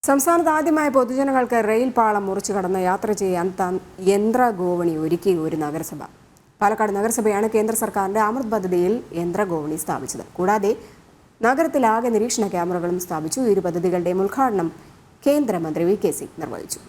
സംസ്ഥാനത്ത് ആദ്യമായി പൊതുജനങ്ങൾക്ക് റെയിൽ പാളം മുറിച്ചു കടന്ന് യാത്ര ചെയ്യാൻ യന്ത്രഗോവണി ഒരുക്കി ഒരു നഗരസഭ. പാലക്കാട് നഗരസഭയാണ് കേന്ദ്ര സർക്കാരിന്റെ അമൃത് പദ്ധതിയിൽ യന്ത്രഗോവണി സ്ഥാപിച്ചത്. കൂടാതെ നഗരത്തിലാകെ നിരീക്ഷണ ക്യാമറകളും സ്ഥാപിച്ചു. ഇരു പദ്ധതികളുടെയും ഉദ്ഘാടനം കേന്ദ്രമന്ത്രി വി.കെ. സിംഗ് നിർവഹിച്ചു.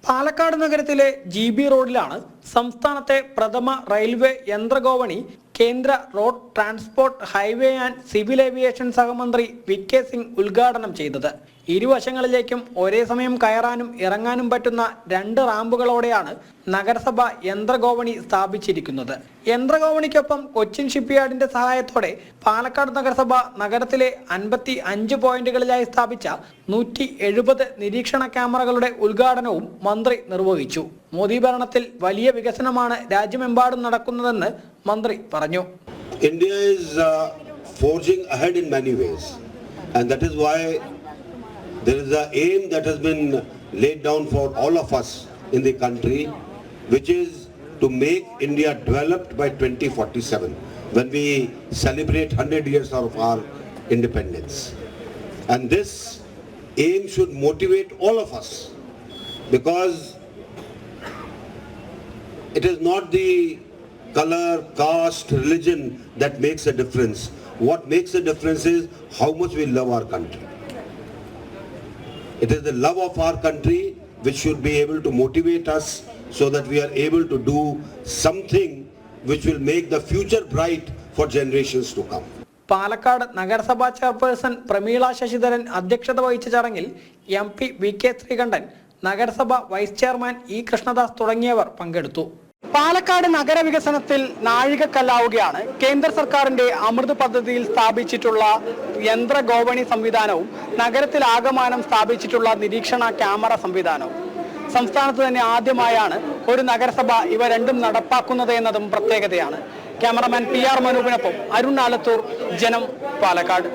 പാലക്കാട് നഗരത്തിലെ GB റോഡിലാണ് സംസ്ഥാനത്തെ പ്രഥമ റെയിൽവേ യന്ത്രഗോവണി കേന്ദ്ര road transport highway and civil aviation സഹമന്ത്രി വി.കെ. സിംഗ് ഉദ്ഘാടനം ചെയ്തത്. ഇരുവശങ്ങളിലേക്കും ഒരേ സമയം കയറാനും ഇറങ്ങാനും പറ്റുന്ന 2 റാമ്പുകളോടെയാണ് നഗരസഭ യന്ത്രഗോവണി സ്ഥാപിച്ചിരിക്കുന്നത്. യന്ത്രഗോവണിക്കൊപ്പം കൊച്ചിൻ ഷിപ്പ്യാർഡിന്റെ സഹായത്തോടെ പാലക്കാട് നഗരസഭ നഗരത്തിലെ 55 പോയിന്റുകളിലായി സ്ഥാപിച്ച 170 നിരീക്ഷണ ക്യാമറകളുടെ ഉദ്ഘാടനവും മന്ത്രി നിർവഹിച്ചു. മോദി ഭരണത്തിൽ വലിയ വികസനമാണ് രാജ്യമെമ്പാടും നടക്കുന്നതെന്ന് മന്ത്രി പറഞ്ഞു. India is forging ahead in many ways, and that is why there is an aim that has been laid down for all of us in the country, which is to make India developed by 2047, when we celebrate 100 years of our independence. And this aim should motivate all of us, because it is not the color, caste, religion that makes a difference. What makes a difference is how much we love our country. It is the love of our country which should be able to motivate us so that we are able to do something which will make the future bright for generations to come. Palakkad നഗരസഭാ chairperson Prameela Sasidharan അധ്യക്ഷത വഹിച്ച ചടങ്ങിൽ MP VK. Sreekandan, നഗരസഭ vice chairman E. Krishnadas തുടങ്ങിയവർ പങ്കെടുത്തു. പാലക്കാട് നഗരവികസനത്തിൽ നാഴികക്കല്ലാവുകയാണ് കേന്ദ്ര സർക്കാരിന്റെ അമൃത് പദ്ധതിയിൽ സ്ഥാപിച്ചിട്ടുള്ള യന്ത്രഗോവണി സംവിധാനവും നഗരത്തിലാകമാനം സ്ഥാപിച്ചിട്ടുള്ള നിരീക്ഷണ ക്യാമറ സംവിധാനവും. സംസ്ഥാനത്ത് തന്നെ ആദ്യമായാണ് ഒരു നഗരസഭ ഇവ രണ്ടും നടപ്പാക്കുന്നത് എന്നതും പ്രത്യേകതയാണ്. ക്യാമറമാൻ PR മനൂപിനൊപ്പം അരുൺ ആലത്തൂർ, ജനം, പാലക്കാട്.